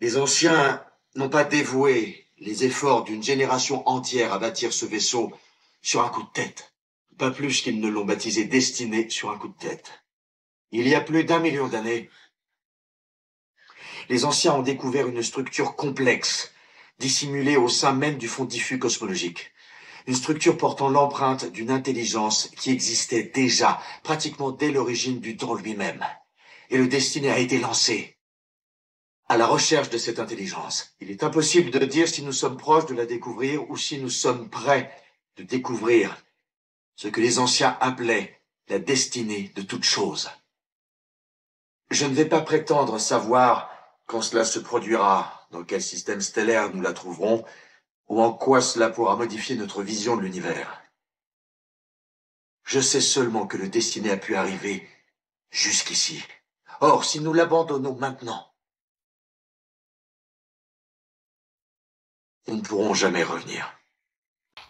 Les anciens n'ont pas dévoué les efforts d'une génération entière à bâtir ce vaisseau sur un coup de tête. Pas plus qu'ils ne l'ont baptisé Destinée sur un coup de tête. Il y a plus d'1 million d'années, les anciens ont découvert une structure complexe, dissimulée au sein même du fond diffus cosmologique. Une structure portant l'empreinte d'une intelligence qui existait déjà, pratiquement dès l'origine du temps lui-même. Et le Destiné a été lancé à la recherche de cette intelligence. Il est impossible de dire si nous sommes proches de la découvrir ou si nous sommes prêts de découvrir ce que les anciens appelaient la destinée de toute chose. Je ne vais pas prétendre savoir quand cela se produira, dans quel système stellaire nous la trouverons, ou en quoi cela pourra modifier notre vision de l'univers. Je sais seulement que le Destiné a pu arriver jusqu'ici. Or, si nous l'abandonnons maintenant, nous ne pourrons jamais revenir.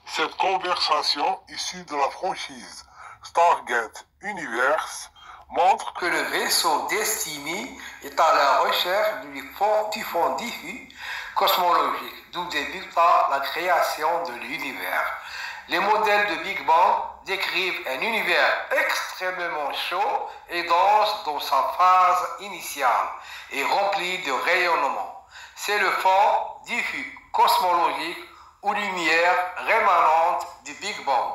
Cette conversation issue de la franchise Stargate Universe montre que le vaisseau Destiny est à la recherche du fond diffus cosmologique, d'où débutera la création de l'univers. Les modèles de Big Bang décrivent un univers extrêmement chaud et dense dans sa phase initiale et rempli de rayonnement. C'est le fond diffus cosmologique ou lumière rémanente du Big Bang.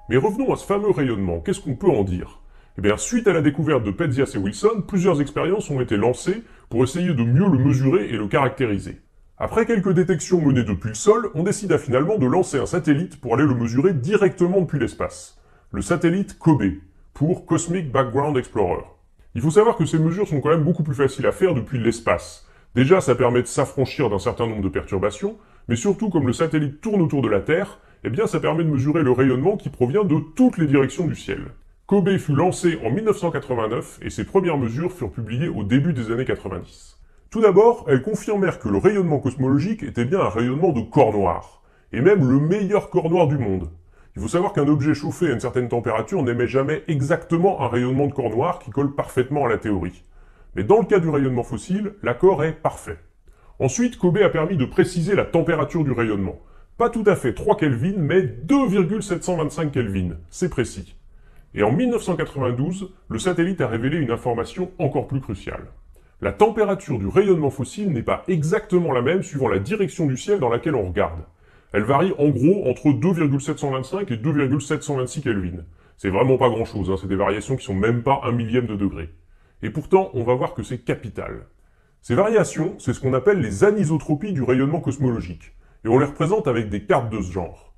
Mais revenons à ce fameux rayonnement, qu'est-ce qu'on peut en dire? Eh bien, suite à la découverte de Petzias et Wilson, plusieurs expériences ont été lancées pour essayer de mieux le mesurer et le caractériser. Après quelques détections menées depuis le sol, on décida finalement de lancer un satellite pour aller le mesurer directement depuis l'espace. Le satellite COBE, pour Cosmic Background Explorer. Il faut savoir que ces mesures sont quand même beaucoup plus faciles à faire depuis l'espace. Déjà, ça permet de s'affranchir d'un certain nombre de perturbations, mais surtout, comme le satellite tourne autour de la Terre, eh bien ça permet de mesurer le rayonnement qui provient de toutes les directions du ciel. COBE fut lancé en 1989 et ses premières mesures furent publiées au début des années 90. Tout d'abord, elles confirmèrent que le rayonnement cosmologique était bien un rayonnement de corps noir, et même le meilleur corps noir du monde. Il faut savoir qu'un objet chauffé à une certaine température n'émet jamais exactement un rayonnement de corps noir qui colle parfaitement à la théorie. Mais dans le cas du rayonnement fossile, l'accord est parfait. Ensuite, COBE a permis de préciser la température du rayonnement. Pas tout à fait 3 Kelvin, mais 2,725 Kelvin, c'est précis. Et en 1992, le satellite a révélé une information encore plus cruciale. La température du rayonnement fossile n'est pas exactement la même suivant la direction du ciel dans laquelle on regarde. Elle varie en gros entre 2,725 et 2,726 Kelvin. C'est vraiment pas grand chose, c'est des variations qui sont même pas 1/1000 de degré. Et pourtant, on va voir que c'est capital. Ces variations, c'est ce qu'on appelle les anisotropies du rayonnement cosmologique, et on les représente avec des cartes de ce genre.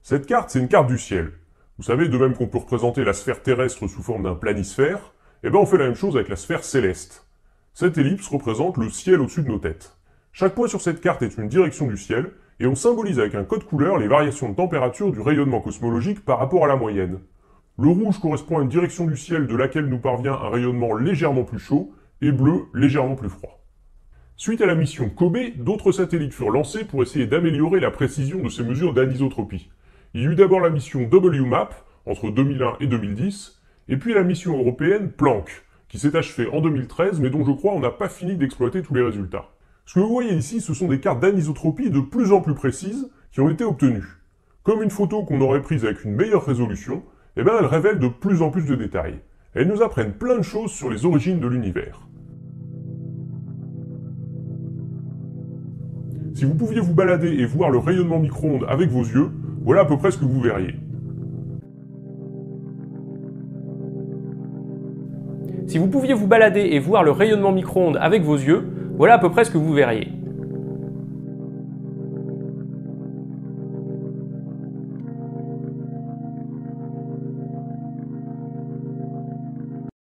Cette carte, c'est une carte du ciel. Vous savez, de même qu'on peut représenter la sphère terrestre sous forme d'un planisphère, eh ben on fait la même chose avec la sphère céleste. Cette ellipse représente le ciel au-dessus de nos têtes. Chaque point sur cette carte est une direction du ciel, et on symbolise avec un code couleur les variations de température du rayonnement cosmologique par rapport à la moyenne. Le rouge correspond à une direction du ciel de laquelle nous parvient un rayonnement légèrement plus chaud, et bleu légèrement plus froid. Suite à la mission COBE, d'autres satellites furent lancés pour essayer d'améliorer la précision de ces mesures d'anisotropie. Il y eut d'abord la mission WMAP, entre 2001 et 2010, et puis la mission européenne Planck, qui s'est achevée en 2013, mais dont je crois on n'a pas fini d'exploiter tous les résultats. Ce que vous voyez ici, ce sont des cartes d'anisotropie de plus en plus précises qui ont été obtenues. Comme une photo qu'on aurait prise avec une meilleure résolution, eh ben elles révèlent de plus en plus de détails. Elles nous apprennent plein de choses sur les origines de l'univers. Si vous pouviez vous balader et voir le rayonnement micro-ondes avec vos yeux, voilà à peu près ce que vous verriez. Si vous pouviez vous balader et voir le rayonnement micro-ondes avec vos yeux, voilà à peu près ce que vous verriez.